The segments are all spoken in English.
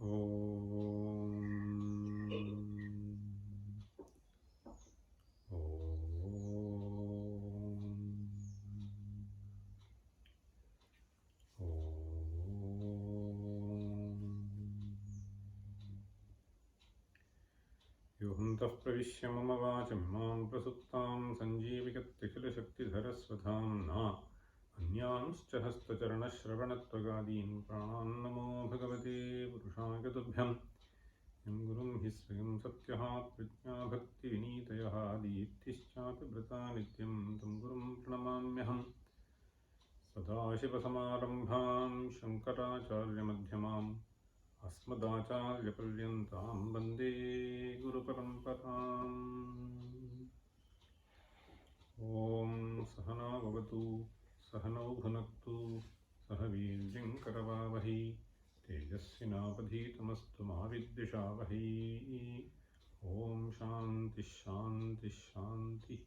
योऽन्तः प्रविश्य मम वाचमिमां प्रसुप्तां सञ्जीविकत्यखिलशक्तिधरस्वधाम्ना अन्यांश्च हस्तचरणश्रवणत्वगादीन् प्राणान् नमो भगवते पुरुषाय तुभ्यं यं गुरुं हि स्वयं सत्यः प्रज्ञा भक्तिविनीतयः दीप्तिश्चापि व्रता नित्यं तं गुरुं प्रणमाम्यहम् सदाशिवसमारम्भां शङ्कराचार्यमध्यमाम् अस्मदाचार्यपर्यन्तां वन्दे गुरुपरम्पराम्। ॐ सहना भवतु सहनौ भुनक्तु सह वीर्यं करवावहै तेजस्विनावधीतमस्तु मा विद्विषावहै। ॐ शान्तिः शान्तिः शान्तिः।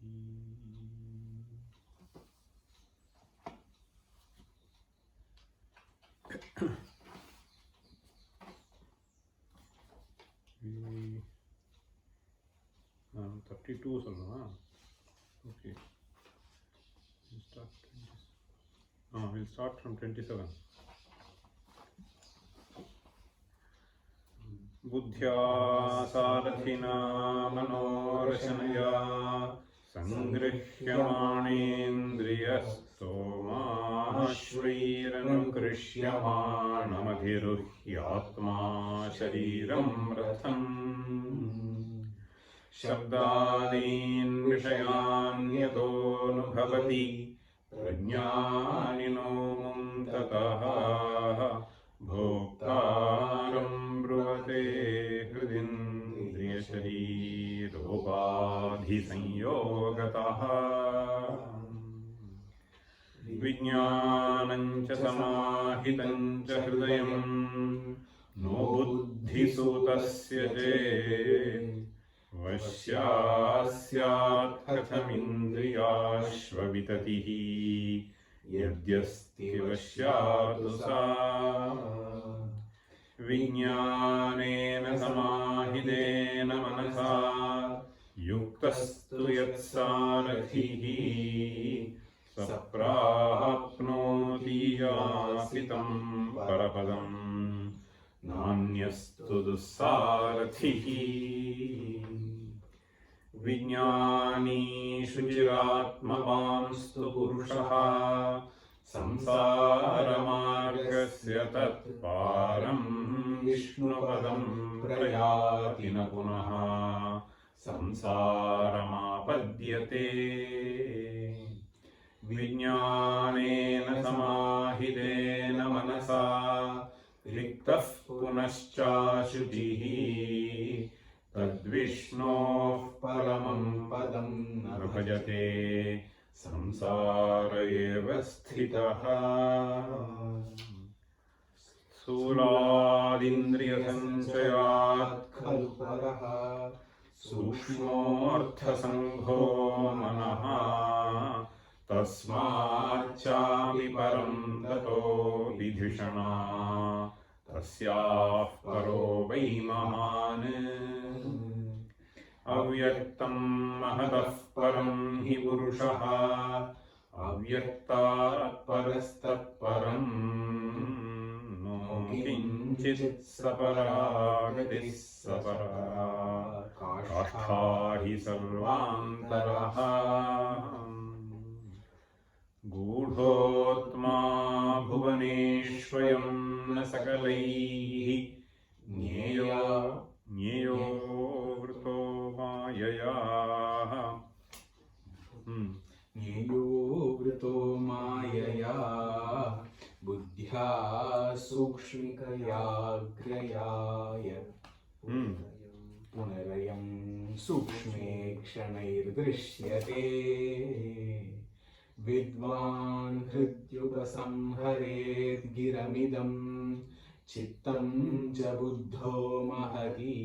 I'm 32 சொல்லவா? Okay. We'll start from 27. बुद्ध्या सारथिना मनोरशनया संगृह्यमाणेन्द्रियस्तोमाश्रैरनुकृष्यमाणमधिरुह्यात्मा शरीरं रथम् शब्दादीन् विषयान् यतोऽनुभवति प्रज्ञानिनो ततः भोक्तारं ब्रुवते हृदिन्द्रियशरीरोपाधिसंयोगतः विज्ञानं च समाहितं च हृदयं नो बुद्धिसूतस्य चेत् वश्यास्यात् कथमिन्द्रियाश्वविततिः यद्यस्ति वश्यातु सा विज्ञानेन समाहितेन मनसा युक्तस्तु यत्सारथिः स प्राप्नोति यासितं परपदं नान्यस्तु दुस्सारथिः विज्ञानी शुचिरात्मवांस्तु पुरुषः संसारमार्गस्य तत्पारं विष्णुपदं प्रयाति न पुनः संसारमापद्यते विज्ञानेन समाहितेन मनसा रिक्तः पुनश्चाशुचिः तद्विष्णोः परमं पदं न भजते संसार एव स्थितः स्थूलादिन्द्रियसञ्चयात् खलु परः सूक्ष्मोऽर्थसङ्घो मनः तस्माच्चापि परं ततो विधिषणा तस्याः परो वै महान् अव्यक्तं महतः परं हि पुरुषः अव्यक्तात् परस्तत्परं नो किञ्चित् सपरा गतिः सपरा काष्ठा हि सर्वान्तरः गूढोत्मा भुवनेष्वयं न सकलैः ज्ञेयो वृतो मायया ज्ञेयो वृतो मायया बुद्ध्या सूक्ष्मिकयाग्रयाय पुनरयं सूक्ष्मे क्षणैर्दृश्यते विद्वान् हृद्युपसंहरेद् गिरमिदं चित्तं च बुद्धो महति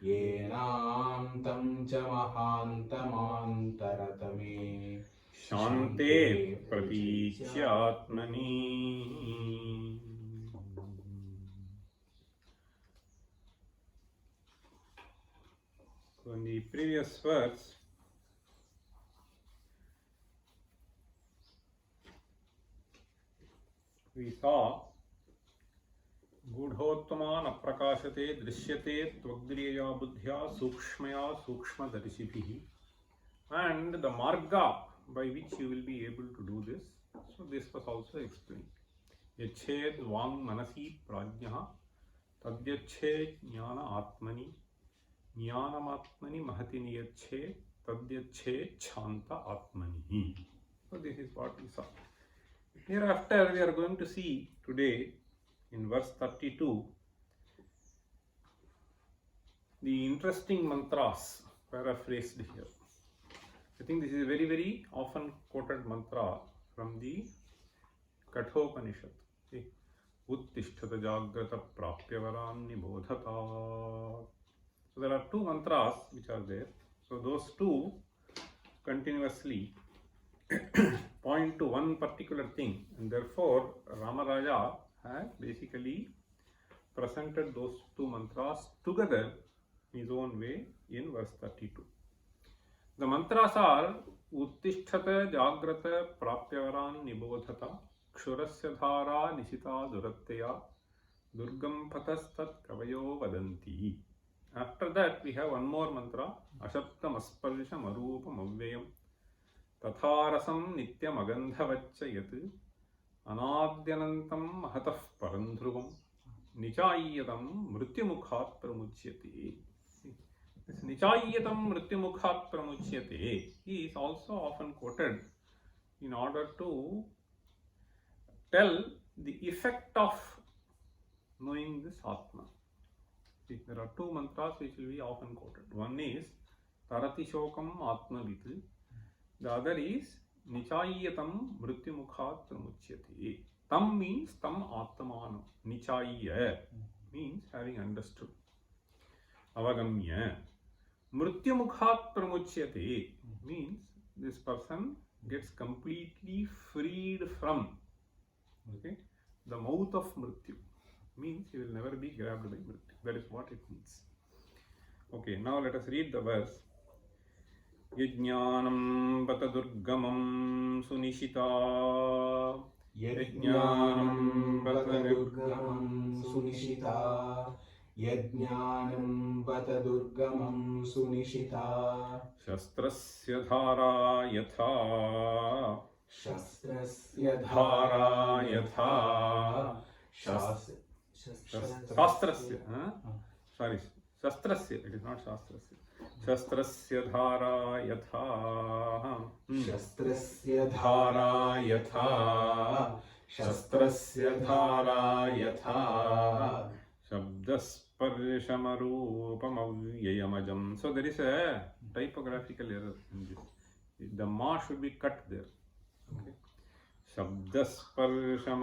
येनान्तं च महान्तमान्तरतमे शान्ते प्रतीच्यात्मनि। So in the previous verse, we saw Gudhottama naprakashate drishyate tvagdriyaya buddhya sukshmaya sukshmadarshibhihi, and the marga by which you will be able to do this. So this was also explained. Yached vang manasi prajnaha tadyached jnana atmani jnanamatmani mahati niyached tadyached chanta atmani. So this is what we saw. Hereafter we are going to see today in verse 32 the interesting mantras paraphrased here. I think this is a very, very often quoted mantra from the Kathopanishad. See, Uttishtata Jagrata Prapyavaran Nibodhata. So there are two mantras which are there. So those two continuously point to one particular thing, and therefore Ramaraja had basically presented those two mantras together in his own way in verse 32. The mantras are Uttishtata Jagrata Prapyavaran Nibodhata Kshurasya Dhara Nishita Duratteya Durgam Patastat Kavayo Vadanti. After that we have one more mantra, Ashaptam Asparsham Arupam Avyayam Tatharasam Nityam Agandhavachayat Anadyanantam Mahatah Parandhruvam Nichayatam Mrityumukhat Pramuchyate. This Nichayatam Mrityumukhat Pramuchyate is also often quoted in order to tell the effect of knowing this Atma. See, there are two mantras which will be often quoted. One is Tarati Shokam Atmavit. The other is Nichayatam Mrityumukhat Pramuchyate. Tam means Tam Atmanam. Nichaya means having understood. Avagamya. Mrityumukhat Pramuchyate means this person gets completely freed from the mouth of Mrityu. Means he will never be grabbed by Mrityu. That is what it means. Okay, now let us read the verse. Yajnanam Batadurgamam Sunishita. Yajnanam Batadurgamam Sunishita. Yajnanam Batadurgamam Sunishita. Shastrasya Dhara Yatha. Shastrasya Dhara Yatha. Shastrasya. Sorry, Shastrasya. It is not Shastrasya. Shastrasya Dhara Yatha. Shastrasya Dhara Yatha. Shastrasya Dhara Yatha. Shabdasparsham Avyayamajam. So there is a typographical error in this. The ma should be cut there. Okay. Shabdasparsham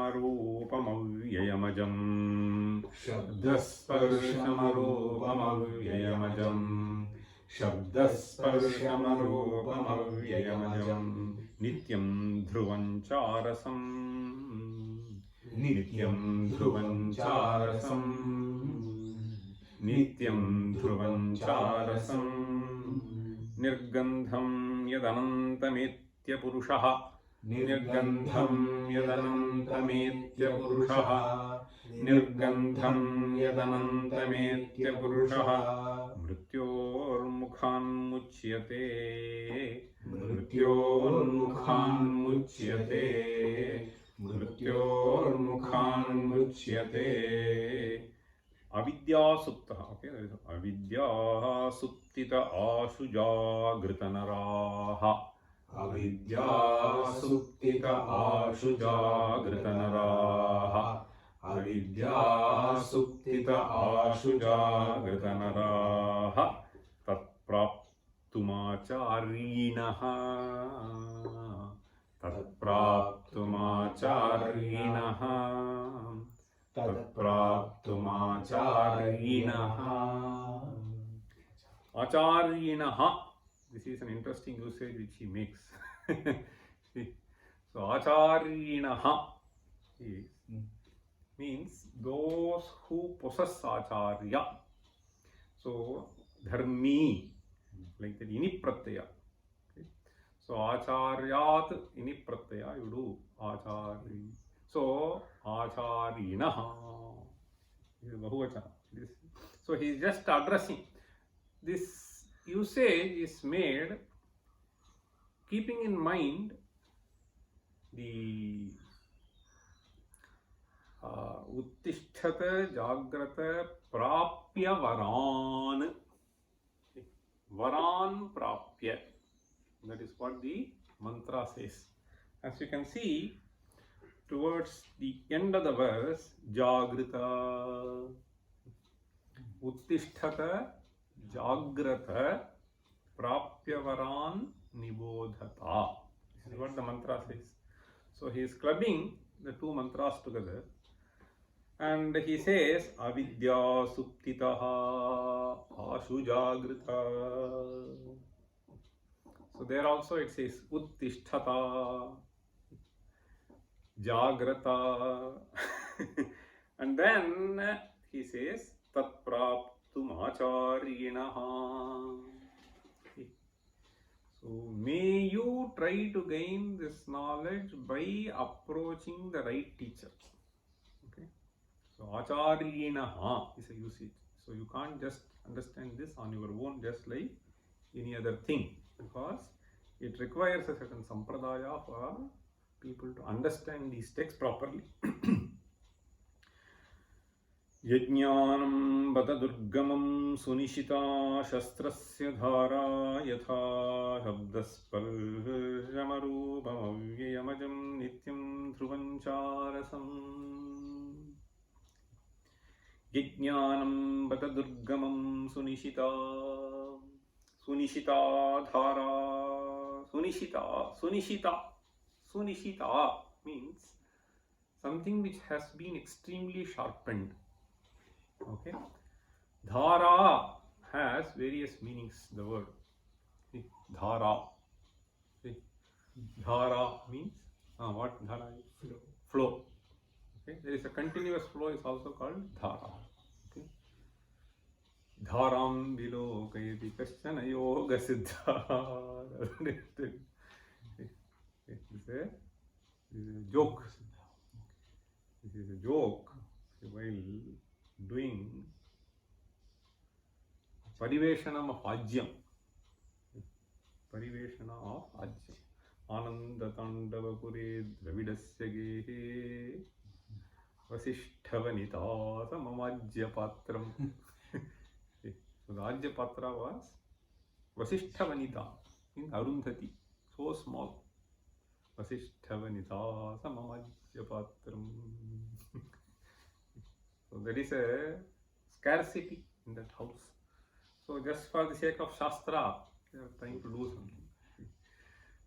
Avyayamajam. Shabdasparsham Avyayamajam. Shabdasparsham Avyayamajam. Nityam Dhruvancharasam. Nityam Dhruvancharasam. Nityam Dhruvancharasam. Nirgandham Yadanantametya Purushaha. Nirgandham Yadanantametya Purushaha. Nirgandham Yadanantametya Purushaha. Mrityormukhan muchyate. Mrityormukhan muchyate. Mrityormukhan muchyate. Avidya Supta. Okay, there is Avidya Suptita Ashuja Gritanaraha. Avidya Suptita Ashuja Gritanaraha. Avidya Suptita Ashuja Gritanaraha. Tat Praptumacharinaha. Tat Praptumacharinaha. Tat Praptumacharinaha. Acharinaha. This is an interesting usage which he makes. See? So Acharinaha means those who possess Acharya. So Dharmi Like that, ini pratyaya. Okay. So acharyat ini pratyaya, you do achari. So acharinaha. This is bahuvachana. So he is just addressing. This usage is made keeping in mind the uttisthata jagrata prapya varan. Varan prapya. That is what the mantra says. As you can see, towards the end of the verse, jagrita, uttisthata, jagrata, prapyavaran, nibodhata. This is what the mantra says. So he is clubbing the two mantras together, and he says avidya suptitaha ashu jagrita. So there also it says uttisthata, jagrata. And then he says tat praptum acharinaha. So may you try to gain this knowledge by approaching the right teacher. Okay. So acharinaha is a usage. So you can't just understand this on your own just like any other thing, because it requires a certain sampradaya for people to understand these texts properly. Yajnanam bata durgamam sunishita shastrasya dhara yatha shabdasparjamarupam avyayamajam nityam dhruvancharasam. Yajnanam bata durgamam sunishita. Sunishita dhara. Sunishita means something which has been extremely sharpened. Okay. Dhara has various meanings, the word. See, dhara. See, dhara means, what dhara is? Flow. Okay. There is a continuous flow, is also called dhara. Okay. Dharam vilokayati kaschana yoga siddha. This is a joke. This is a joke. While doing pariveshanam of ajyam. Pariveshana of ajyam. Ananda tandava pure dravidasya gehe vasishthavanita samamajya patram. So the ajya patra was vasishthavanita, means Arundhati, so small. Vasishthavanita samamajya patram. So there is a scarcity in that house. So just for the sake of Shastra, they are trying to do something.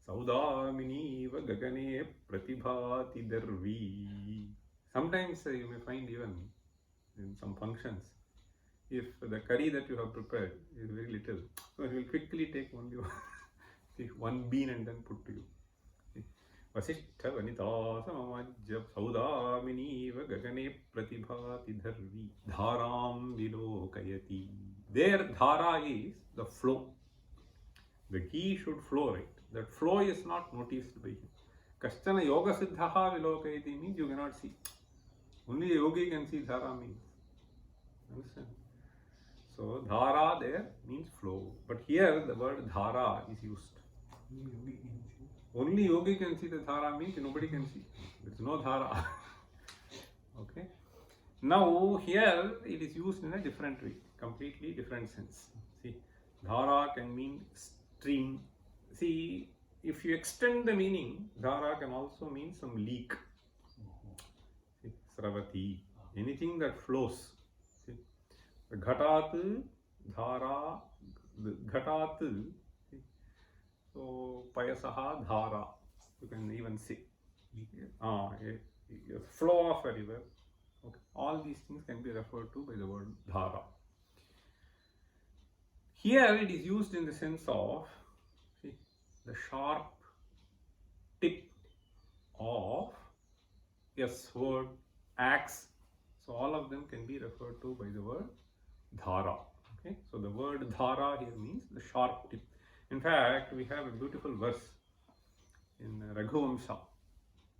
Saudamini va gagane pratibhati darvi. Sometimes you may find even in some functions, if the curry that you have prepared is very little, so he will quickly take only one bean and then put to you. Vasishtha vanita samamajya saudamini va gagane pratibhati dharvi dharam vilokayati. There dhara is the flow. The ghee should flow, right? That flow is not noticed by him. Kaschana yoga siddhaha vilokayati means you cannot see. Only a yogi can see dhara means. Understand? So dhara there means flow. But here the word dhara is used. Only yogi can see the dhara means nobody can see. There is no dhara. Okay. Now here it is used in a different way, completely different sense. See, dhara can mean stream. See, if you extend the meaning, dhara can also mean some leak. See, sravati, anything that flows. See, the ghatat, dhara, ghatat. So, payasaha dhara, you can even say. A flow of a river. Okay. All these things can be referred to by the word dhara. Here it is used in the sense of, see, the sharp tip of a sword, axe. So all of them can be referred to by the word dhara. Okay, so the word dhara here means the sharp tip. In fact, we have a beautiful verse in Raghuvamsha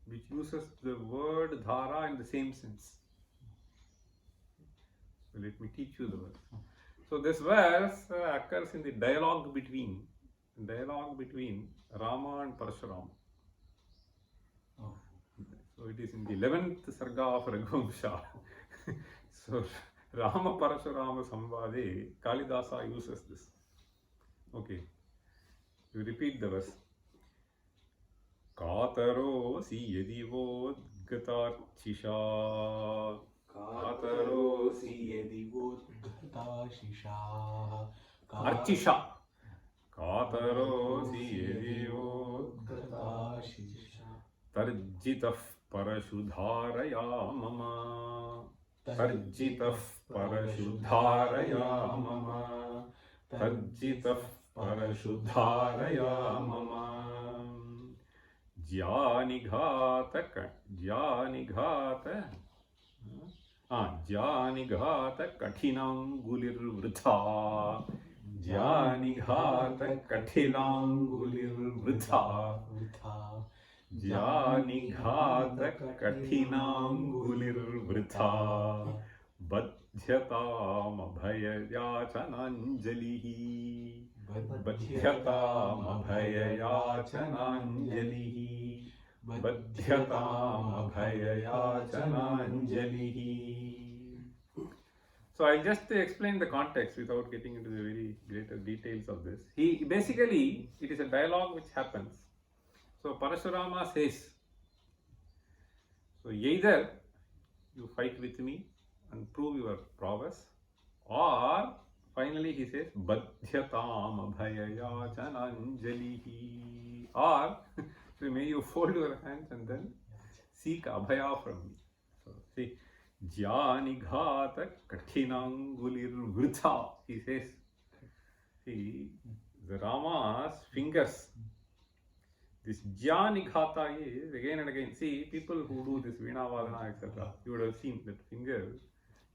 which uses the word dhara in the same sense. So let me teach you the verse. So this verse occurs in the dialogue between Rama and Parashurama. So it is in the 11th sarga of Raghuvamsha. So Rama Parashurama Samvade, Kalidasa uses this. Okay, you repeat the verse. Katarosi yadivodgatarchisha. Katarosi yadivodgatashisha. Archisha. Katarosi yadivodgatashisha. Tarjitaf parashudharaya mama. Tarjitaf parashudharaya mama. Tarjitaf parashudharaya mama. Janighata kathinangulirvrtha. Janighata kathinangulirvrtha. Janighata kathinangulirvrtha. Badhyatam abhayayachananjalihi. Badhyatam abhayayachananjalihi. Badhyatam abhayayachananjalihi. So I'll just explain the context without getting into the very greater details of this. Basically, it is a dialogue which happens. So Parashurama says, so either you fight with me and prove your prowess, or finally he says, Badhyatam abhayayachananjalihi, or so may you fold your hands and then seek abhaya from me. So see, Janighata kathinangulirvrtha, he says. See, the Rama's fingers, this Janighata is again and again. See, people who do this Veena Vadana, etc., you would have seen that finger,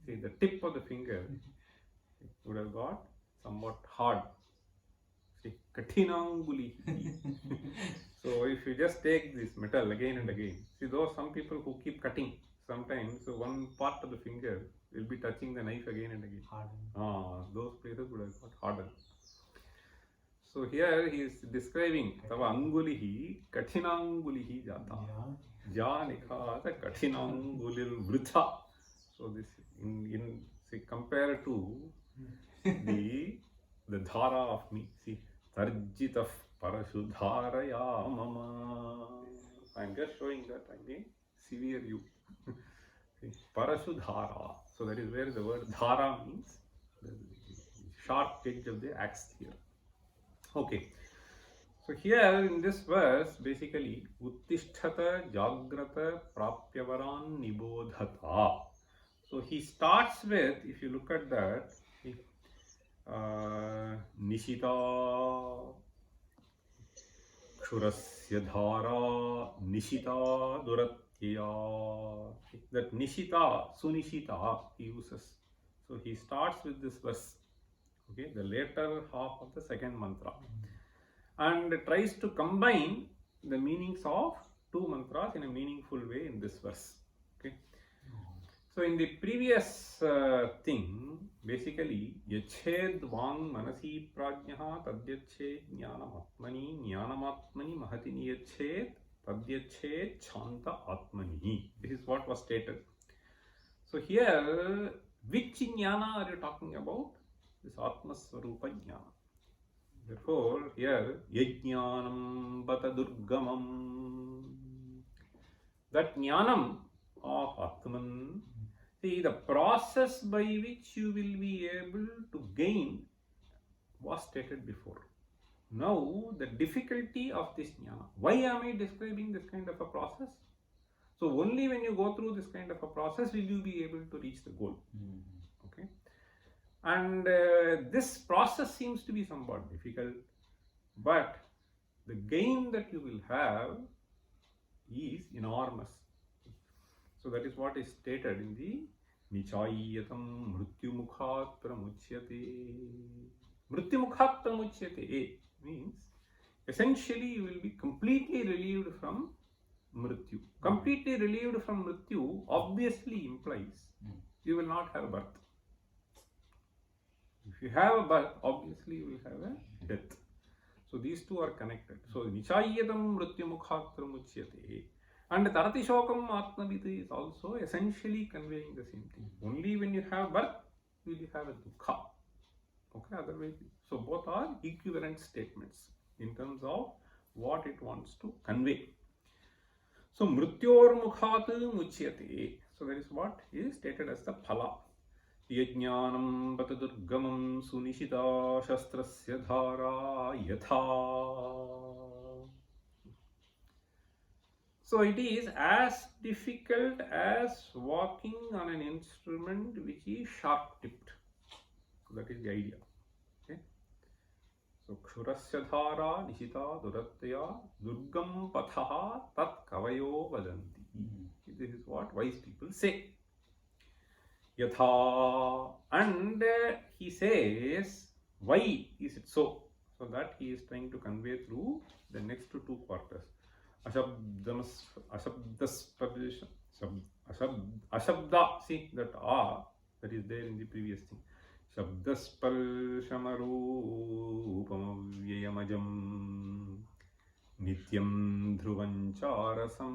see, the tip of the finger would have got somewhat hard. See, Kathinanguli. So if you just take this metal again and again, see, those some people who keep cutting, sometimes so one part of the finger will be touching the knife again and again. Those places would have got hardened. So here he is describing Tava Angulihi Kathinangulihi Jata. Janighata Kathinangulirvrtha. So this in see, compared to the dhara of me. See, Tarjitaf parashudharaya mama. I am just showing that I may severe you. See, parashudhara. So that is where the word dhara means the sharp edge of the axe here. Okay. So here in this verse, basically, Uttisthata Jagrata Prapyavaran Nibodhata. So he starts with, if you look at that, Nishita Kshurasya Dhara Nishita Duratya. That Nishita, Sunishita he uses. So he starts with this verse, okay, the later half of the second mantra, and tries to combine the meanings of two mantras in a meaningful way in this verse. Okay. So in the previous thing, basically, Yached Vang Manasi Prajnaha Tadyached Jnanamatmani Jnanamatmani Mahatini Yached Tadyached Chanta Atmani. This is what was stated. So here, which jnana are you talking about? This Atma Swarupa Jnana. Therefore, here, Yajnanam Batadurgamam. That Jnanam of Atman, see, the process by which you will be able to gain was stated before. Now, the difficulty of this Jnana. Why am I describing this kind of a process? So, only when you go through this kind of a process will you be able to reach the goal. Okay. And this process seems to be somewhat difficult, but the gain that you will have is enormous. So that is what is stated in the Nichayatam mrutyumukhat pramuchyate. Mrutyumukhat pramuchyate means essentially you will be completely relieved from mrityu. Completely relieved from mrityu obviously implies you will not have birth. If you have a birth, obviously you will have a death. So these two are connected. So Nichayatam mrutyumukhat pramuchyate. And Tarati Shokam Atmaviti is also essentially conveying the same thing. Only when you have birth will you have a dukkha. Okay, otherwise, so both are equivalent statements in terms of what it wants to convey. So Mrityor Mukhat Muchyate. So that is what is stated as the phala. Yajnanam Patadurgamam Sunishita Shastrasya Dhara Yatha. So it is as difficult as walking on an instrument which is sharp tipped. So that is the idea. Okay. So Kshurasya Dhara Nishita Duratya Durgam Pathaha Tat Kavayo Vadanti. This is what wise people say. Yatha, and he says, why is it so? So that he is trying to convey through the next two quarters. Ashabda, see that that is there in the previous thing. Shabdasparshamaroopamavyayamajam nityam dhruvancharasam.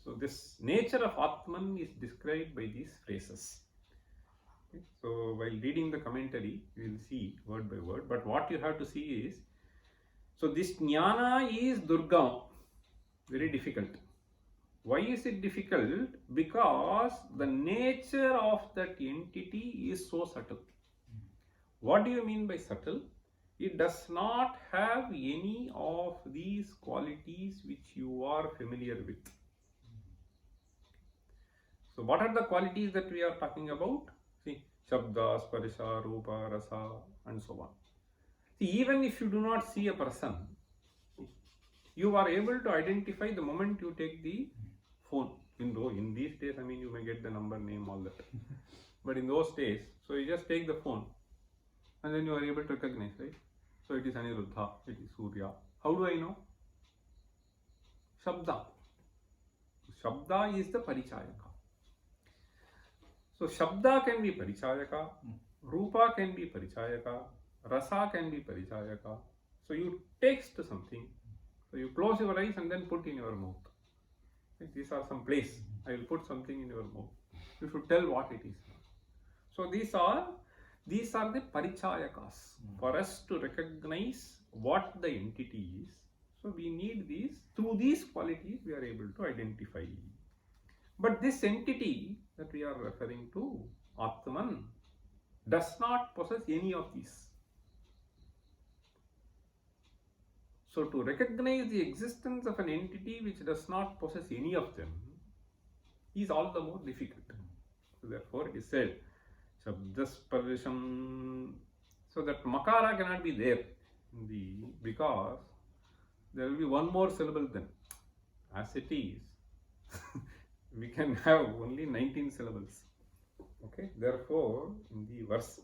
So this nature of Atman is described by these phrases. Okay. So while reading the commentary, we will see word by word. But what you have to see is, so this jnana is durgam, very difficult. Why is it difficult? Because the nature of that entity is so subtle. What do you mean by subtle? It does not have any of these qualities which you are familiar with. So what are the qualities that we are talking about? See, Shabda, Sparsha, Rupa, Rasa and so on. See, even if you do not see a person, you are able to identify the moment you take the phone. In these days, I mean, you may get the number, name, all that. But in those days, so you just take the phone and then you are able to recognize, right? So it is Aniruddha, it is Surya. How do I know? Shabda. Shabda is the Parichayaka. So Shabda can be Parichayaka, Rupa can be Parichayaka, Rasa can be Parichayaka. So you taste something, so you close your eyes and then put in your mouth. These are some place. I will put something in your mouth. You should tell what it is. So these are the Parichayakas. For us to recognize what the entity is, so we need these. Through these qualities, we are able to identify. But this entity that we are referring to, Atman, does not possess any of these. So to recognize the existence of an entity which does not possess any of them is all the more difficult. So therefore it is said, Shabdasparisham, so that Makara cannot be there because there will be one more syllable then. As it is, we can have only 19 syllables. Okay, therefore in the verse,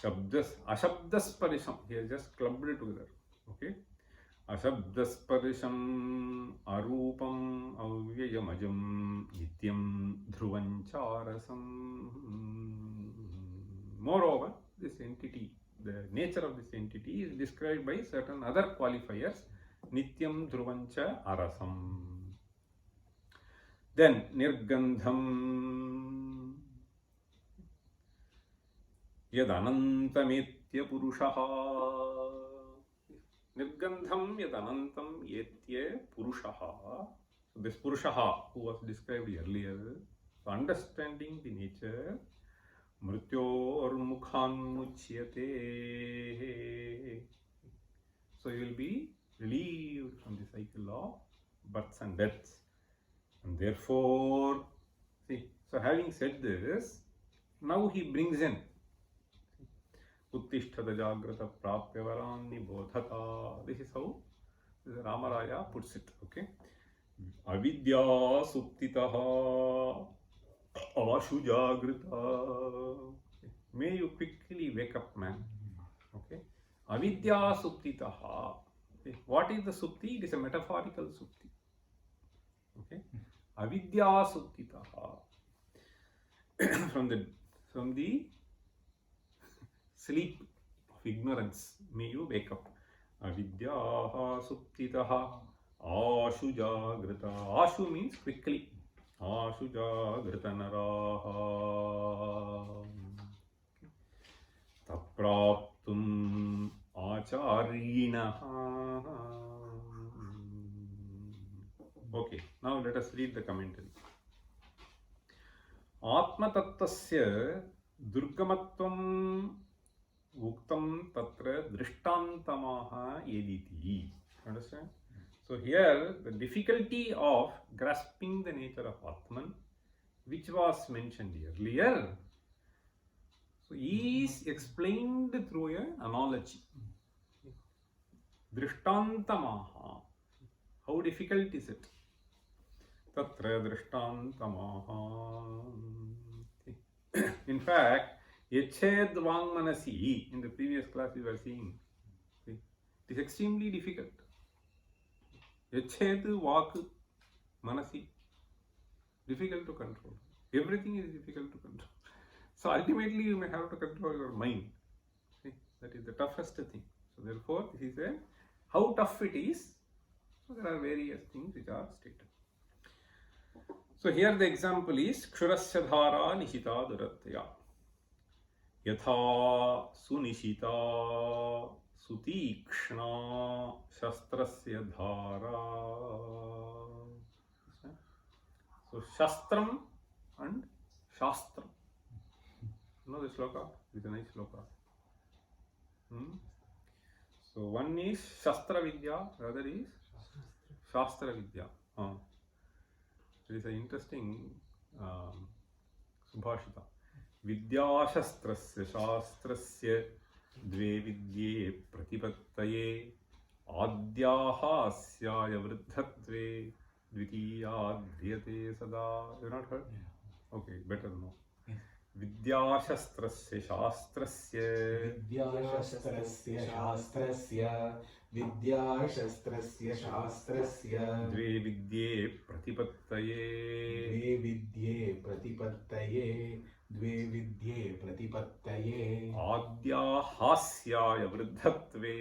Ashabdasparisham, he has just clubbed it together. Okay. Ashabdasparisham arupam avyayamajam nityam dhruvancharasam. Moreover, this entity, the nature of this entity is described by certain other qualifiers. Nityam dhruvancha arasam. Then nirgandham yadanantametya purushaha. Nirgandham yadanantam etya purushaha. So this purushaha who was described earlier, so understanding the nature, mrityor mukhan muchyate. So you will be relieved from the cycle of births and deaths. And therefore, see, so having said this, now he brings in Uttishtata Jagrata Prapyavaran Nibodhata. This is how Ramaraya puts it. Okay. Avidya suptitaha ashu jagrita. May you quickly wake up, man. Okay. Avidya suptitaha. Okay. What is the supti? It is a metaphorical supti. Okay. Avidya suptitaha. from the sleep of ignorance, may you wake up. Avidya suptitaha ashu jagrita. Ashu means quickly. Ashu jagrita naraha. Tapraptum acharinaha. Okay, now let us read the commentary. Atmatattasya durgamatvam uktam tatra drishtantamaha yediti. Understand? So here the difficulty of grasping the nature of Atman, which was mentioned earlier, so is explained through an analogy. Drishtantamaha. How difficult is it? Tatra drishtantamaha. In fact, yached vangmanasi, in the previous class we were seeing, it is extremely difficult. Yached vak manasi, difficult to control. Everything is difficult to control. So ultimately you may have to control your mind. See, that is the toughest thing. So therefore this is a how tough it is. So there are various things which are stated. So here the example is kshurasya dhara nishita duratya. Yatha sunishita sutikshna shastrasya dhara. So shastram and shastram. You know the sloka? It's a nice sloka. So one is Shastra Vidya, the other is Shastra Vidya. It is an interesting subhashita. Vidya shastrasya shastrasya dve vidye pratipattaye adyaha asyaya vruddhatve dvitiya dhriyate sada. You have not heard? Yeah. Okay, better know. Vidyaशास्त्रस्य शास्त्रस्य द्वे विद्ये प्रतिपत्तये आद्याहास्याय वृद्धत्वे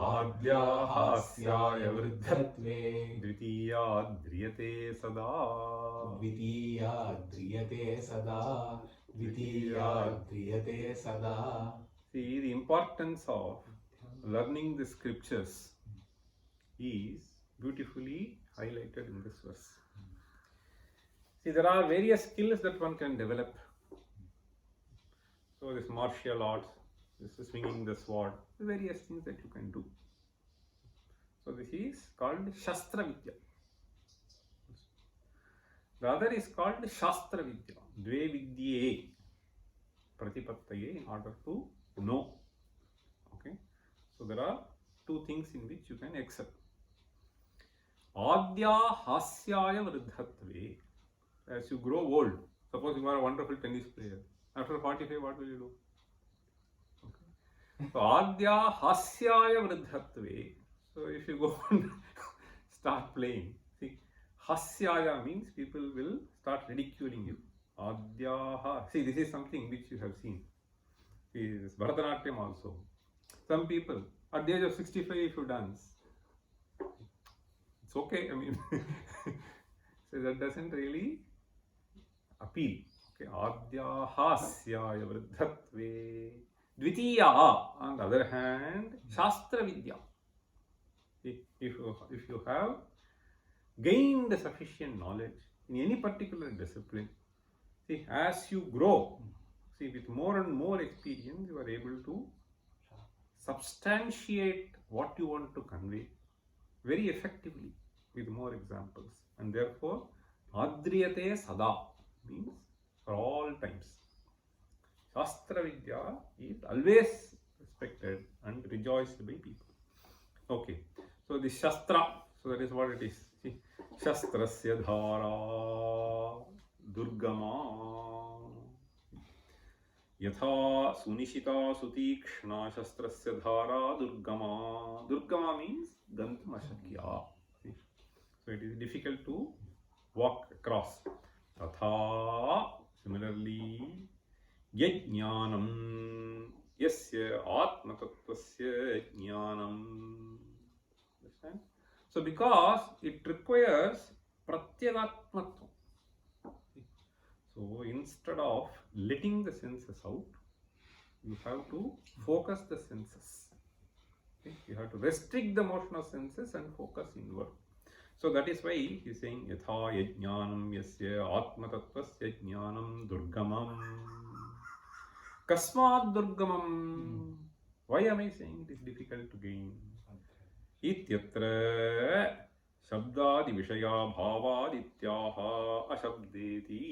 आद्याहास्याय वृद्धत्वे द्वितीया ध्रियते सदा See, the importance of learning the scriptures is beautifully highlighted in this verse. See, there are various skills that one can develop. So this martial arts, this is swinging the sword, various things that you can do. So this is called Shastra Vidya. The other is called Shastra Vidya. Dve vidye pratipattaye, in order to know. Okay. So there are two things in which you can excel. Adya hasyaya vruddhatve. As you grow old, suppose you are a wonderful tennis player. After 45, what will you do? Okay. So Adya hasyaya vruddhatve. So if you go and start playing, see, hasyaya means people will start ridiculing you. Adyaha. See, this is something which you have seen. See, this Bharatanatyam also. Some people, at the age of 65, if you dance, it's okay. I mean, so that doesn't really appeal. Okay, Adyahasyaya vruddhatve. Dvitiya, on the other hand, Shastra Vidya. If you have gained sufficient knowledge in any particular discipline, see, as you grow, see, with more and more experience, you are able to substantiate what you want to convey very effectively with more examples. And therefore, Adriyate Sada means for all times. Shastra Vidya is always respected and rejoiced by people. Okay. So the Shastra, so that is what it is. See, Shastrasya dhara durgama yatha sunishita sutikshna shastrasya dhara durgama. Durgama means gantum ashakya. See? So it is difficult to walk across. Tatha, similarly, yajnanam yasya atma tattvasya jnanam. Understand? So because it requires pratyagatmatvam. So instead of letting the senses out, you have to focus the senses. Okay? You have to restrict the motion of senses and focus inward. So that is why he is saying yatha yajnanam yasya atma tattvasya jnanam durgamam. Kasmat durgamam. Why am I saying it is difficult to gain? Ityatra shabdadi vishaya bhavadityaha ashabdeti.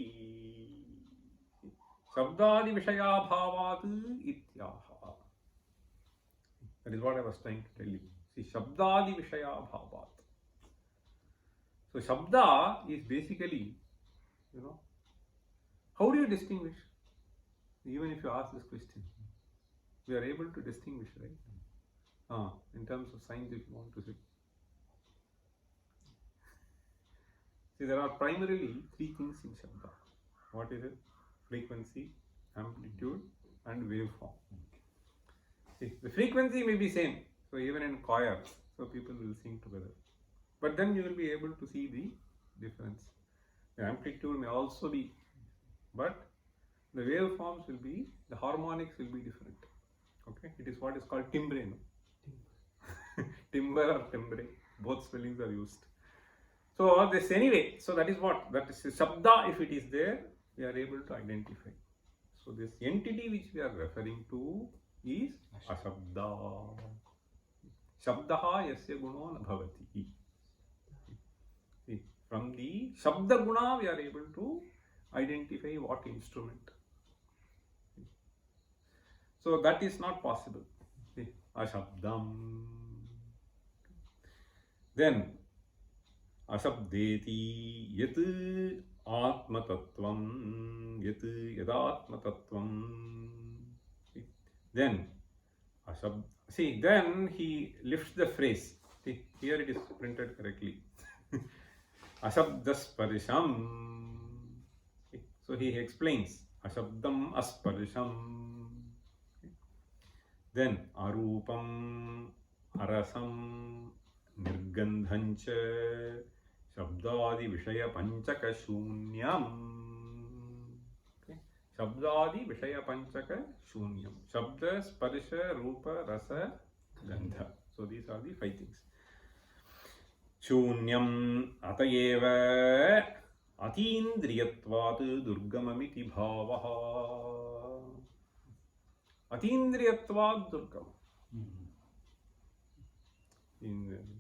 Shabdadi vishaya bhavat ityaha. That is what I was trying to tell you. See, shabdadi vishaya bhavat. So shabda is basically, how do you distinguish? Even if you ask this question, we are able to distinguish, right? In terms of science, if you want to say. See, there are primarily three things in Shabda. What is it? Frequency, amplitude, and waveform. See, the frequency may be same. So even in choir, so people will sing together. But then you will be able to see the difference. The amplitude may also be, but the waveforms will be, the harmonics will be different. Okay, it is what is called timbre. No? Timbre or timbre, both spellings are used. So this anyway, so that is what, that is Shabda, if it is there, we are able to identify. So this entity which we are referring to is Ashabda. Shabdaha yasya guno na bhavati. See, from the Shabda guna we are able to identify what instrument. So that is not possible. See, Ashabdam. Then Ashabdeti yat atma tattvam yat yadatma tattvam. Then then he lifts the phrase. See, here it is printed correctly. Ashabdasparisham. So he explains Ashabdam asparisham. Then arupam arasam nirgandhancha shabdadi vishaya panchaka shunyam. Okay. Shabdadi vishaya panchaka shunyam. Shabda, sparsha, rupa, rasa, gandha. So these are the 5 things. Shunyam atayeva atindriyatvat durgamamiti bhavaha. Atindriyatvat durgam.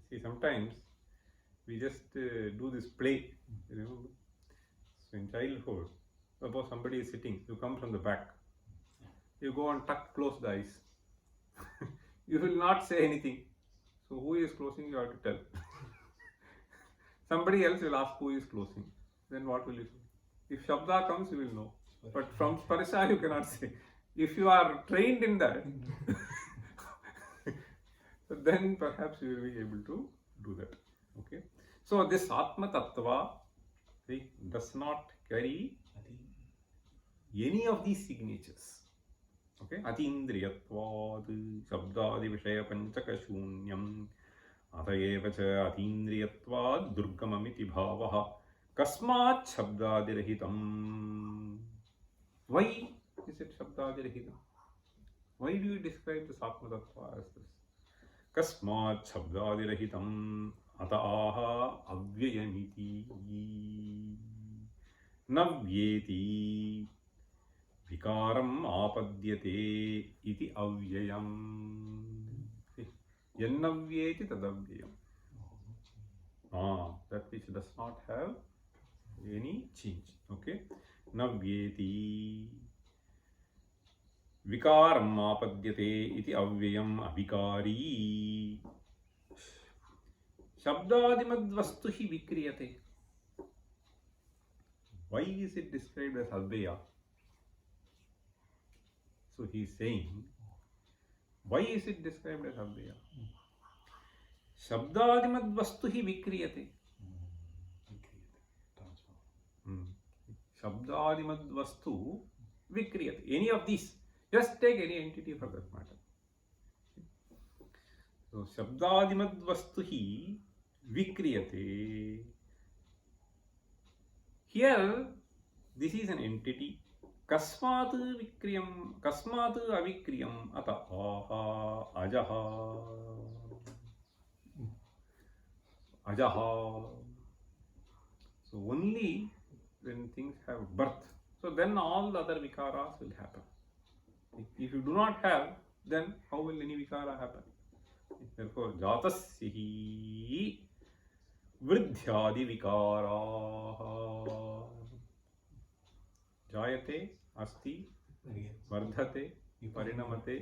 See, sometimes we just do this play, So in childhood, suppose somebody is sitting, you come from the back, you go and close the eyes. You will not say anything. So who is closing, you have to tell. Somebody else will ask who is closing. Then what will you say? If Shabda comes, you will know. But from Sparsha, you cannot say. If you are trained in that, then perhaps you will be able to do that. Okay. So this Atma Tattva does not carry any of these signatures. Okay. Atindriyatvad Shabdadi Vishaya Panchaka Shunyam Atayeva cha Atindriyatvad Durgamamiti Bhavaha Kasmat Shabdadi Rahitam. Why is it Shabdadi Rahitam? Why do you describe this Atma Tattva as this? Kasmat Shabdadi Rahitam Ataaha Avyayamiti Navyeti Vikaram Apadyate Iti Avyayam. Yannavyeti Tadavyayam. That which does not have any change. Okay. Navyeti Vikaram Apadyate Iti Avyayam Avikari. Shabdadimadvastu hi vikriyate. Why is it described as Advaya? So he is saying, why is it described as Advaya? Shabdadimadvastu hi vikriyate. Shabdadimadvastu vikriyate. Any of these, just take any entity for that matter. So Shabdadimadvastu hi vikriyate. Here, this is an entity. Kasmat vikriyam, kasmat avikriyam, ata aha, ajaha, ajaha. So only when things have birth, so then all the other vikaras will happen. If you do not have, then how will any vikara happen? Therefore, jatasya vridhyadi vikaraha. Jayate, asti, vardhate, parinamate,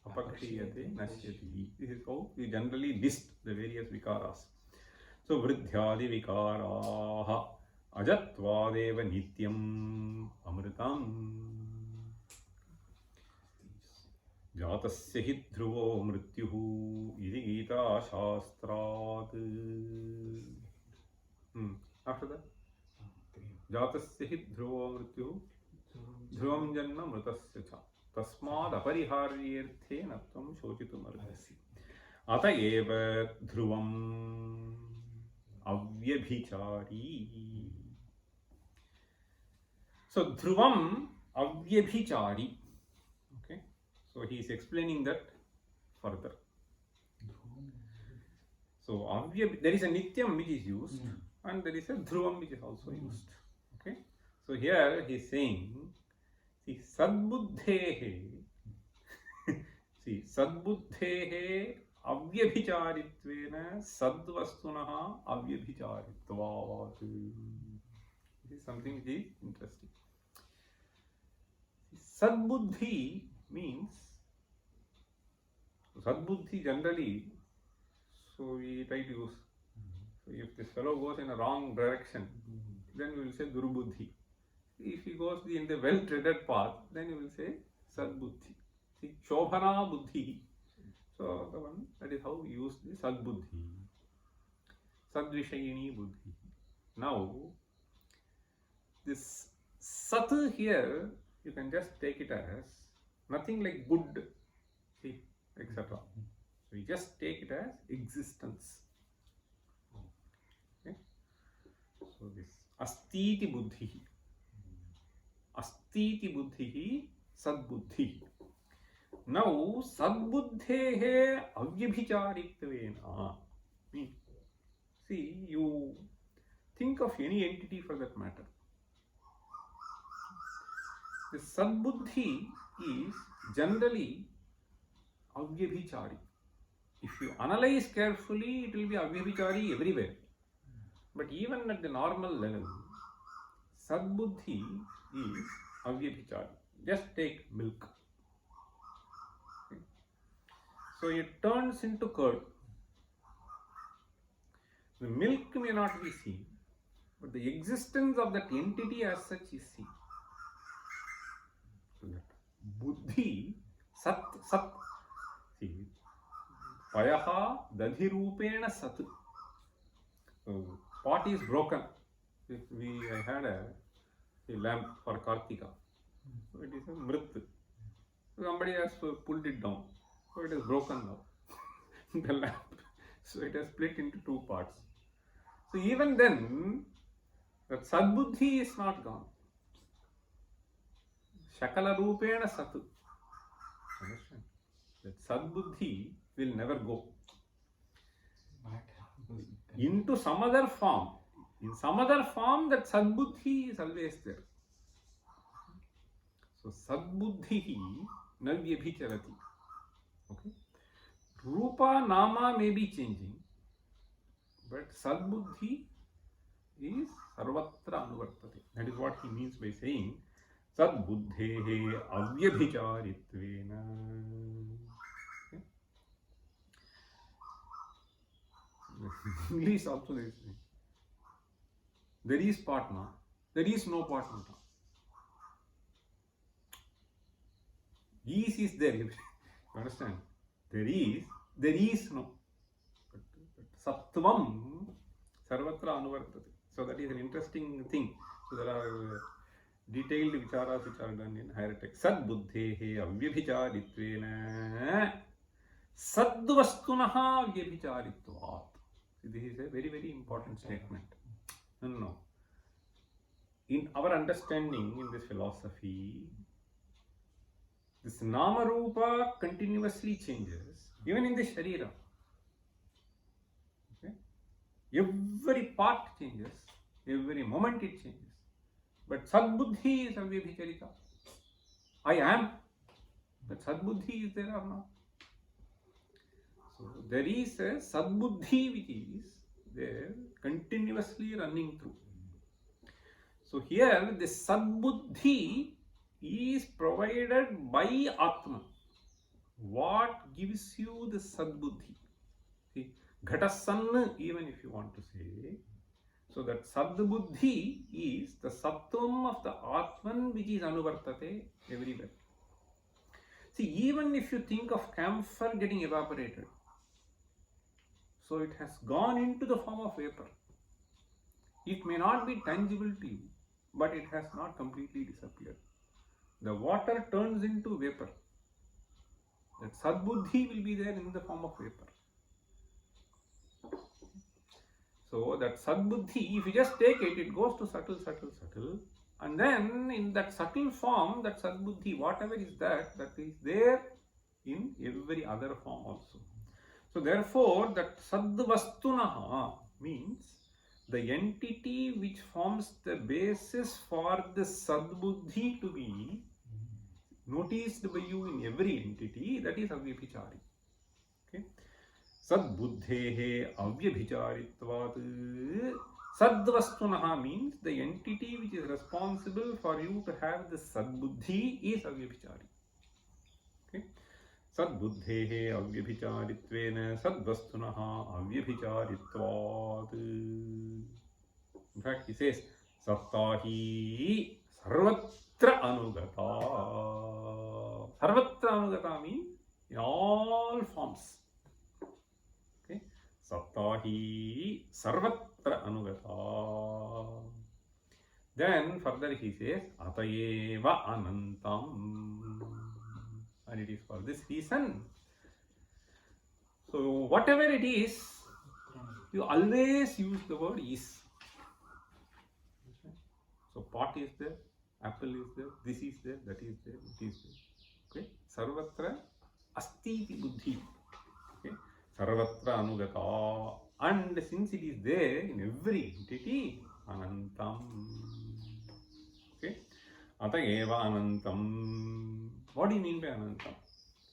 apakshiyate, nashyati. This is how we generally list the various vikaras. So, vridhyadi vikaraha ajatvadeva nityam amritam. Jatasya hi dhruvo mrityuhu iti gita shastrat. After that, jatasya hi dhruvo mrityuhu dhruvam janma mritasya cha tasmad apariharyerthe natvam shochitum arhasi. Ata eva dhruvam avyabhichari. So dhruvam avyabhichari. Okay, so he is explaining that further. So there is a nityam which is used, and there is a dhruvam which is also used. Okay, so here he is saying, see, sadbuddhehe, see, sadbuddhehe avyabhicharitvena sadvastunaha avyabhicharitvat. This is something which is interesting. Sadbuddhi means, sadbuddhi generally, so we try to use, so if this fellow goes in a wrong direction, then we will say durbuddhi. If he goes in the well-treaded path, then you will say sadbuddhi. See, shobhana buddhi. So the one, that is how we use the sadbuddhi. Sadvishayini buddhi. Now, this sat here, you can just take it as nothing like good, see, etc. So you just take it as existence. Okay? So this astiti buddhi. Astiti buddhi sadbuddhi. Now sadbuddhehe avyabhicharitvena. See, you think of any entity for that matter. The sadbuddhi is generally avyabhichari. If you analyze carefully, it will be avyabhichari everywhere. But even at the normal level, sadbuddhi is avyabhichari. Just take milk. Okay. So it turns into curd. The milk may not be seen, but the existence of that entity as such is seen. So that buddhi, sat, see, payaha dadhirupena sat. So pot is broken. I had a lamp for Kartika. So it is a mrit. Somebody has pulled it down. So it is broken now. The lamp. So it has split into two parts. So even then, that sadbuddhi is not gone. Shakala rupena sat. Understand? That sadbuddhi will never go into some other form. In some other form, that sadbuddhi is always there. So sadbuddhi navyabhicharati. Okay. Rupa nama may be changing, but sadbuddhi is sarvatra anuvartate. That is what he means by saying sadbuddhehe avyabhicharitvena. Okay. English also there is. There is partner. There is no partner. Is there. You understand? There is no. But Sattvam sarvatra anuvartate. So that is an interesting thing. So there are detailed vicharas which are done in higher text. Sad buddhehe avyabhicharitvena sadvastunaha avyabhicharitvat. This is a very, very important statement. No. In our understanding in this philosophy, this nama rupa continuously changes, even in the sharira. Okay? Every part changes, every moment it changes. But sadbuddhi is avyabhicharita. I am. But sadbuddhi is there or not? So there is a sadbuddhi which is there continuously running through. So here the sadbuddhi is provided by Atma. What gives you the sadbuddhi? See, ghatasanna, even if you want to say. So that sadbuddhi is the sattvam of the Atman which is anuvartate everywhere. See, even if you think of camphor getting evaporated, so it has gone into the form of vapor. It may not be tangible to you, but it has not completely disappeared. The water turns into vapor. That sadbuddhi will be there in the form of vapor. So that sadbuddhi, if you just take it, it goes to subtle, and then in that subtle form, that sadbuddhi, whatever is that is there in every other form also. So therefore, that sadvastunaha means the entity which forms the basis for the sadbuddhi to be noticed by you in every entity, that is avyabhichari. Okay? Sadbuddhehe avyabhicharitvat. Sadvastunaha means the entity which is responsible for you to have the sadbuddhi is avyabhichari. Okay? Sadbuddhehe avyabhicharitvena sadvastunaha avyabhicharitvat. In fact, he says, sattahi sarvatra anugata. Sarvatra anugata means in all forms. Okay? Sattahi sarvatra anugata. Then further he says, atayeva anantam. And it is for this reason. So whatever it is, you always use the word is. So pot is there, apple is there, this is there, that is there, it is there. Okay? Sarvatra astiti buddhi. Okay? Sarvatra anugata. And since it is there in every entity, anantam. Okay? Atayeva anantam. What do you mean by anantam?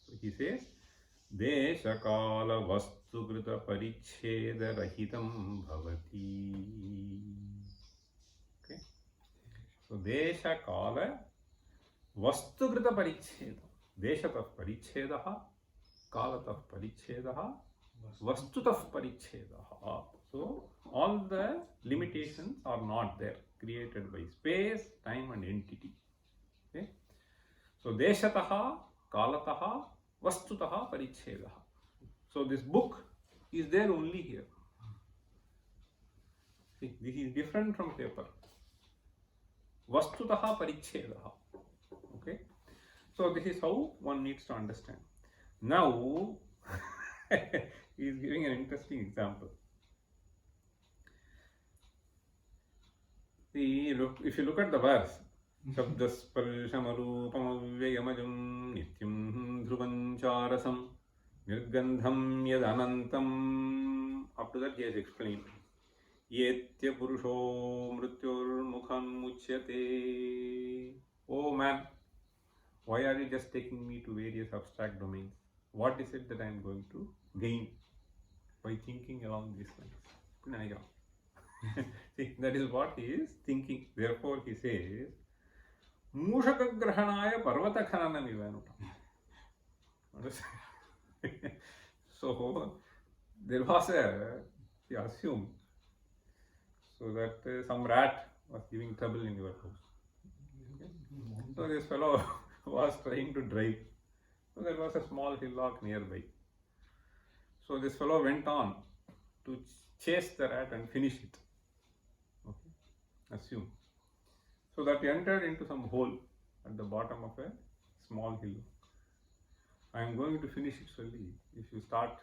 So he says, deshakala vastukrita paricheda rahitam bhavati. Okay? So deshakala vastukrita paricheda. Deshatah parichedaha, kalatah parichedaha, vastutah parichedaha. So all the limitations are not there, created by space, time and entity. Okay? So deshataha, kalataha, vastutaha, parichedaha. So this book is there only here. See, this is different from paper. Vastutaha, parichedaha. Okay. So this is how one needs to understand. Now he is giving an interesting example. See, if you look at the verse, Shabdasparshamarupamayamajam nityam dhruvancharasam nirgandham yadanantam. Up to that he has explained. Yetya purusho mrityur mukhan muchyate. Oh man, why are you just taking me to various abstract domains? What is it that I am going to gain by thinking along these lines? See, that is what he is thinking. Therefore he says, Mushaka grahanaya parvata khananam ivanutam. So there was a See, assume. So that some rat was giving trouble in your house. Okay? So this fellow was trying to drive. So there was a small hillock nearby. So this fellow went on to chase the rat and finish it. Okay? Assume. So that entered into some hole at the bottom of a small hillock. I am going to finish it slowly if you start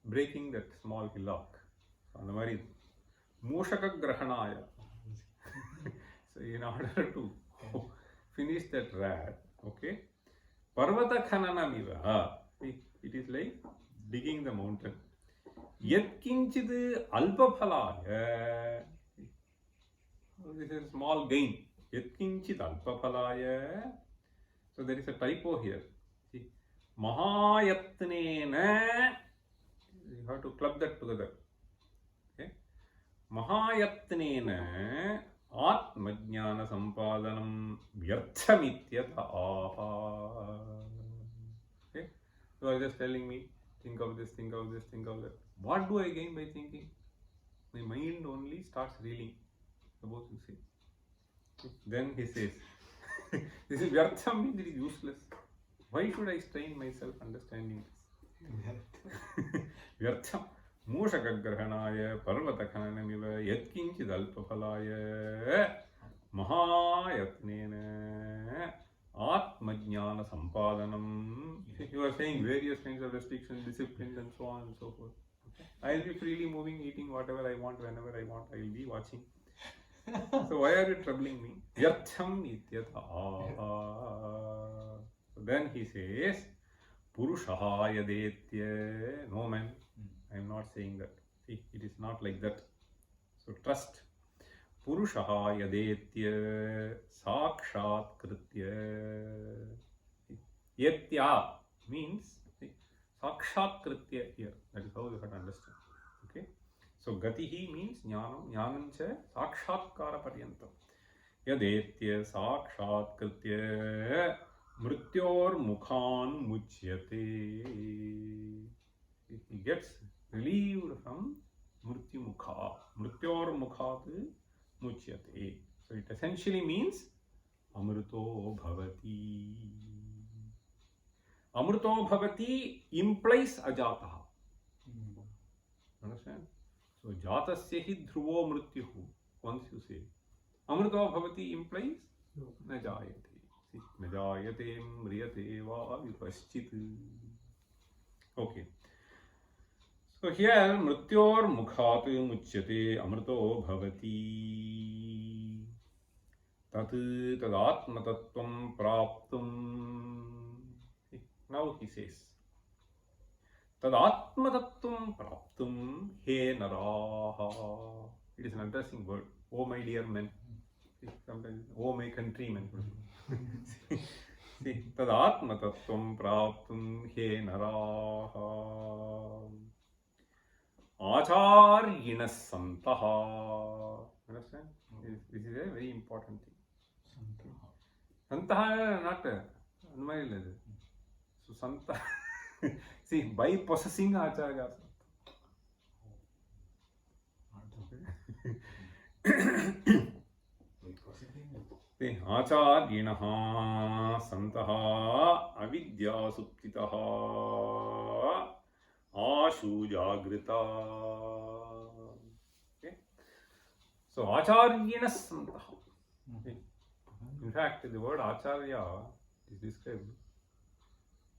breaking that small hillock. So, அந்த மாதிரி மூஷக கிரகணாய. So in order to finish that rat, okay, parvata khananamiva, it is like digging the mountain. Yat kinchid alpaphalaya, this is small gain. Yat kinchid alpaphalaya. So there is a typo here. See, mahayatnena, you have to club that together. Okay, mahayatnena atmajnana sampadanam vyarthamityatha aha. Okay, so I was just telling me, think of this, think of this, think of that. What do I gain by thinking? My mind only starts reeling. Suppose you say. Then he says, this is vyartham, means it is useless. Why should I strain myself understanding this? Vyartham. Mūshakagrahanāya parvatakhananamiva yatkinchid alpaphalāya mahāyatnena atmajnana sampadanam. You are saying various kinds of restrictions, disciplines and so on and so forth. I will be freely moving, eating whatever I want, whenever I want. I will be watching. So why are you troubling me? Vyartham ityatha. So then he says, Purushaha yadetya. No man, I am not saying that. See, it is not like that. So trust. Purushaha yadetya sakshat kritya. Yetya means sakshat kritya here. That is how you have to understand. Okay. So gatihi means jnanam, jnanam cha sakshatkara paryantam. Yadetya sakshat kritya mrityor mukhan muchyate. He gets relieved from mrityu mukha. Mrityor mukhat muchyate. So it essentially means amrito bhavati. Amrito bhavati implies ajataha. Understand? So jatasya hi dhruvo mrityuhu. Once you say amrito bhavati implies na jayate. See, na jayate mriyate va vipaschit. Okay. So here mrityor mukhat muchyate amrito bhavati. Tat tadatma tattvam praptum. Now he says, tadatma tattvam praptum he naraha. It is an interesting word. Oh my dear men. Sometimes, oh my countrymen. See, tadatma tattvam praptum he naraha. Acharyinas santaha. Understand? This is a very important thing. Santaha not unmarried. So santa. See, by possessing acharya. See, acharyinaha santaha avidya suptitaha ashu jagrita. Okay. So acharyinas santaha. In fact, the word acharya is described.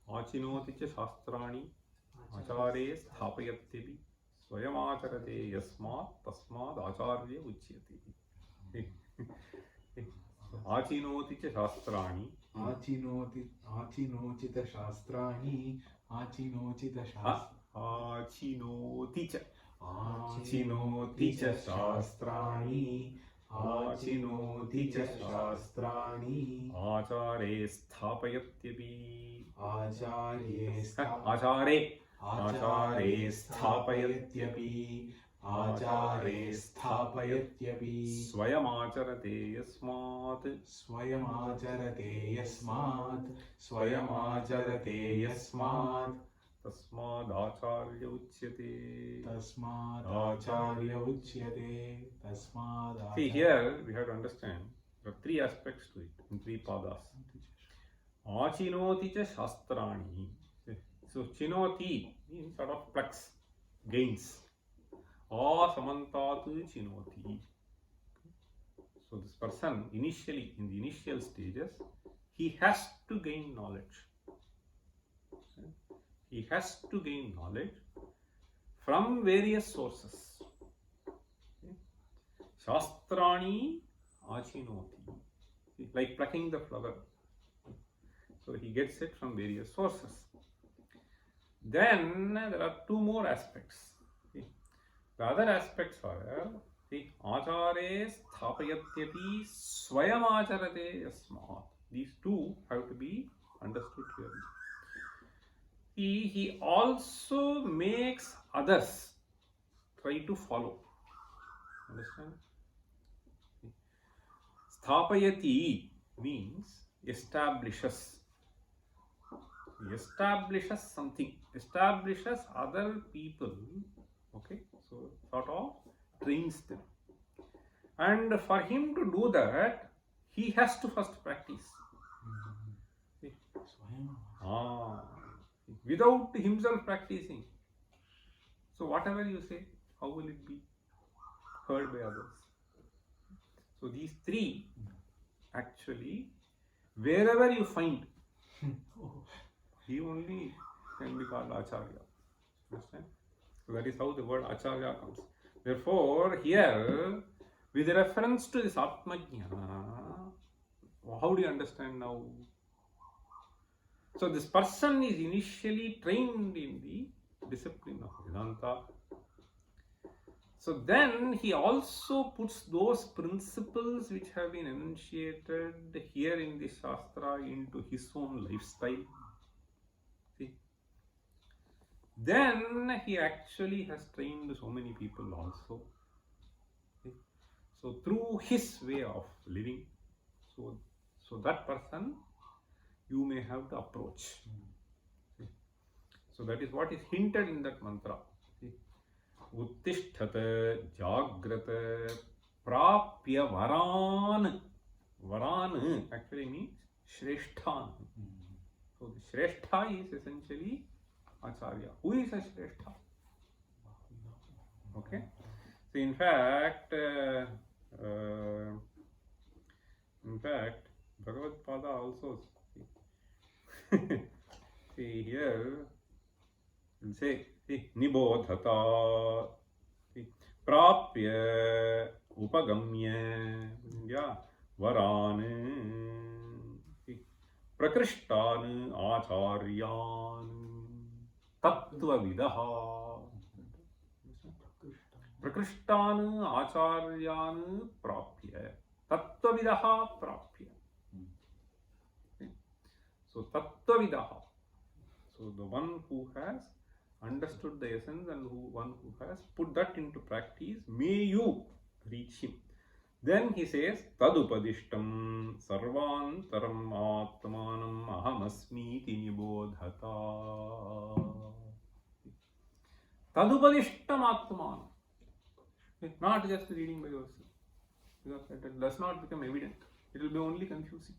Achinoti cha shastrani acharye sthapayatyebi swayamacharate yasmat tasmad acharya uchyate. Achinoti cha shastrani achinocita shastrani achinocita achinoti cha shastrani achinoti cha shastrani acharye sthapayatyebi acharye sthapayatyebi acharye sthapayatyebi swayamacharate yasmat Tasmadacharya uchyate. Tasmadacharya uchyate. Tasmadacharya. See, here we have to understand there are three aspects to it in three padas. Achinoti cha shastrani. So chinoti means sort of plucks, gains. Asamantatu chinoti. So this person initially, in the initial stages, he has to gain knowledge. He has to gain knowledge from various sources. Shastrani achinoti. Like plucking the flower. So he gets it from various sources. Then there are two more aspects. The other aspects are Acare sthapayatyapi swayam acharate yasmat. These two have to be understood clearly. He also makes others try to follow. Understand? Sthapayati means establishes. Establishes something. Establishes other people. Okay, so sort of trains them. And for him to do that, he has to first practice. See? Without himself practicing. So whatever you say, how will it be heard by others? So these three actually, wherever you find, he only can be called Acharya. Understand? So that is how the word Acharya comes. Therefore, here, with reference to this Atmajnana, how do you understand now? So this person is initially trained in the discipline of Vedanta. So then he also puts those principles which have been enunciated here in the Shastra into his own lifestyle. See? Then he actually has trained so many people also. See? So through his way of living, so that person you may have to approach. See? So that is what is hinted in that mantra. See? Uttishthat jagrata prapya varan. Varan actually means Shresthan. So the Shrestha is essentially Acharya. Who is a Shrestha? Okay. So in fact, Bhagavad Pada also see here we'll say Nibodhata Prapya Upagamya Varan Prakrishtan Acharyan Tattva Vidaha Prakrishtan Acharyan Prapya Tattva Vidaha Prapya. So Tattva Vidaha. So the one who has understood the essence and one who has put that into practice, may you reach him. Then he says, Tadupadishtam sarvantaram atmanam ahamasmiti nibodhata. Tadupadishtam atmanam. Not just reading by yourself. Because that does not become evident. It will be only confusing.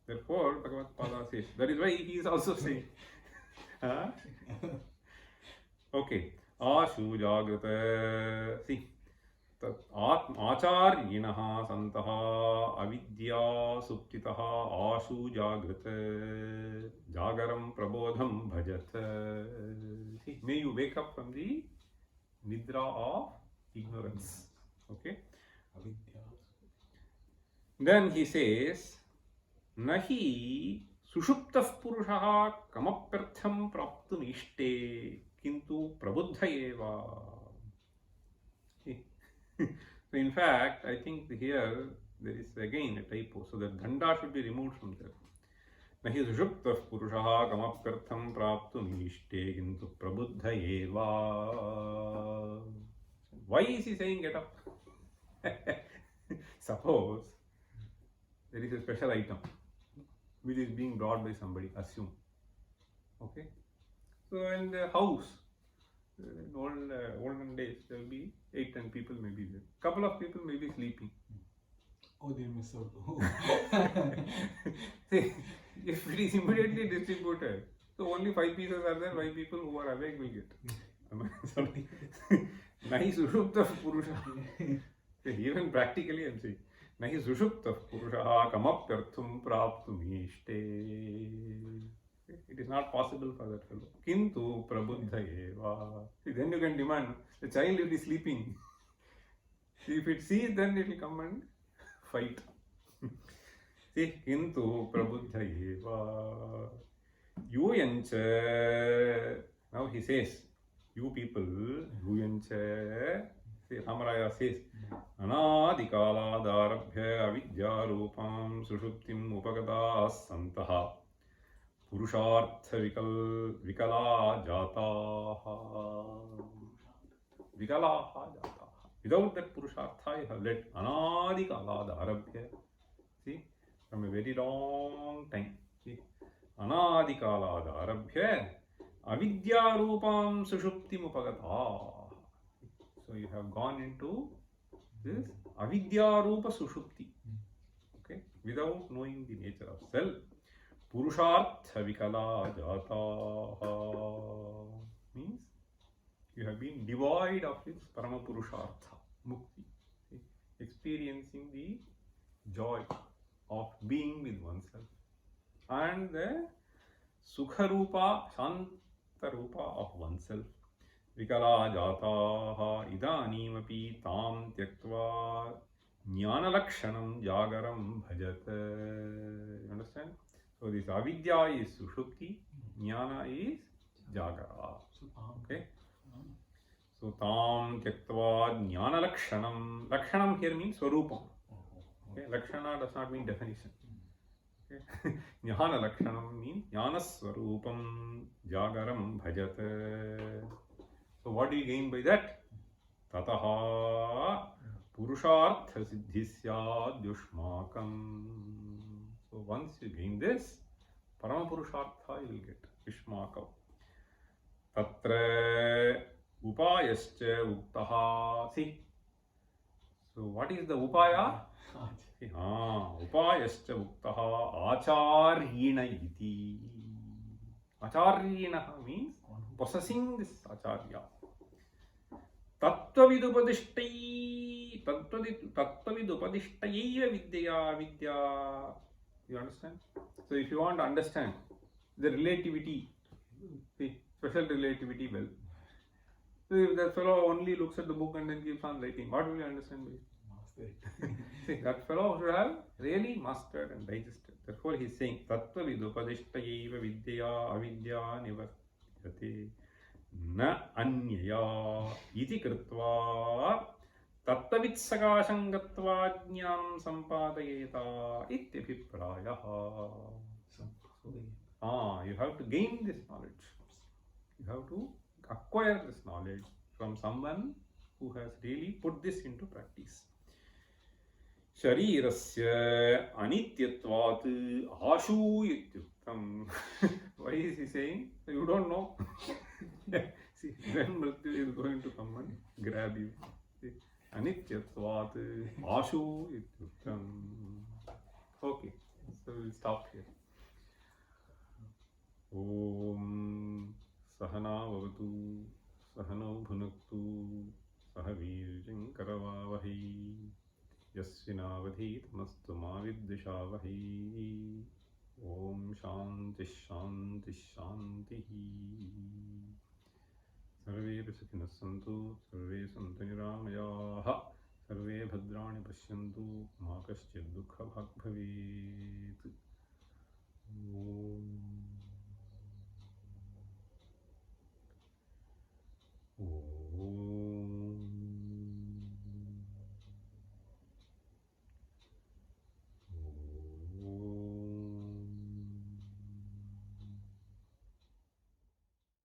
Therefore, Bhagavad Pada says, that is why he is also saying. Okay. Ashu jagrata. See. Acharyinaha santaha avidya suptitaha ashu jagrata jagaram prabodham bhajat. See, may you wake up from the nidra of ignorance. Okay. Then he says, Nahi sushuptah purushaha kamapyartham praptum ishte kintu prabuddhayeva. So in fact, I think here there is again a typo, so that dhanda should be removed from there. Nahi sushuptah purushaha kamapyartham praptum ishte kintu prabuddhayeva. Why is he saying get up? Suppose there is a special item which is being brought by somebody, assume. Okay? So in the house, in olden days, there will be 8-10 people maybe there. Couple of people may be sleeping. Oh, they miss out. See, if it is immediately distributed, so only 5 pieces are there, 5 people who are awake will get. Sorry. Nahi sushupta purusha. Even practically I am saying. Nahi sushupta purusha kamapyarthum praptumishte. It is not possible for that fellow. Kintu prabuddha eva. See, then you can demand, the child will be sleeping. See, if it sees, then it will come and fight. See, kintu prabuddha eva. Yuyancha. Now he says, you people, yuyancha. See, Ramaraya says, anadikaladārabhya avidyārūpam sushuptim upagadā santaha purushartha vikala jataha. Vikalaha jataha. Without that purushartha, you have led anadikaladārabhya. See, from a very long time. See, anadikaladārabhya avidyārūpam sushuptim upagadā. So you have gone into this avidya-rūpa sushupti, okay, without knowing the nature of self. Purushartha vikala jataha means you have been devoid of its parama purushartha, mukti, okay? Experiencing the joy of being with oneself, and the sukha-rūpa, shanta-rūpa of oneself. Vikala jataha idanimapi tam tyaktva jnana-lakshanam jagaram bhajat. You understand? So this avidya is sushupti, jnana is jagara. Okay? So tam tyaktva jnana-lakshanam. Lakshanam here means swarupam. Okay? Lakshana does not mean definition. Okay? Jnana-lakshanam means jnana-swarupam jagaram bhajat. So what do you gain by that? Tataha purushartha siddhi syad yushmakam. So once you gain this, parama purushartha you will get. Yushmakam. Tatra upayascha uktaha. See. So what is the upaya? See, upayascha uktaha acharyena iti. Acharyena means possessing this acharya. Tattvavidupadishtayiva vidya. You understand? So if you want to understand the relativity, see, special relativity well. So if that fellow only looks at the book and then keeps on writing, what will you understand by it? See, that fellow should have really mastered and digested. Therefore he is saying, Tattvavidupadishtayiva vidya avidya nivartyate na anyaya iti krutva tattavitsakasham gatva jnanam sampadayeta ityabhiprayaha. You have to gain this knowledge. You have to acquire this knowledge from someone who has really put this into practice. Sharirasya anityatvat ashu ityuktam. Why is he saying? You don't know. See, when Mrityu is going to come and grab you. See, anityatvat ashu ityuktam. Okay, so we'll stop here. Om Sahana Vavatu Sahano Bhunaktu Sahavirjam Karavavahi Yasvinavadhi Tamastu Maviddishavahi. Om Shanti Shanti Shanti. Sarve Sukhinas Santu, Sarve Santu Niramayaha, Sarve Bhadrani Pashyantu, Ma Kaschid Dukha Bhag Bhavet. Om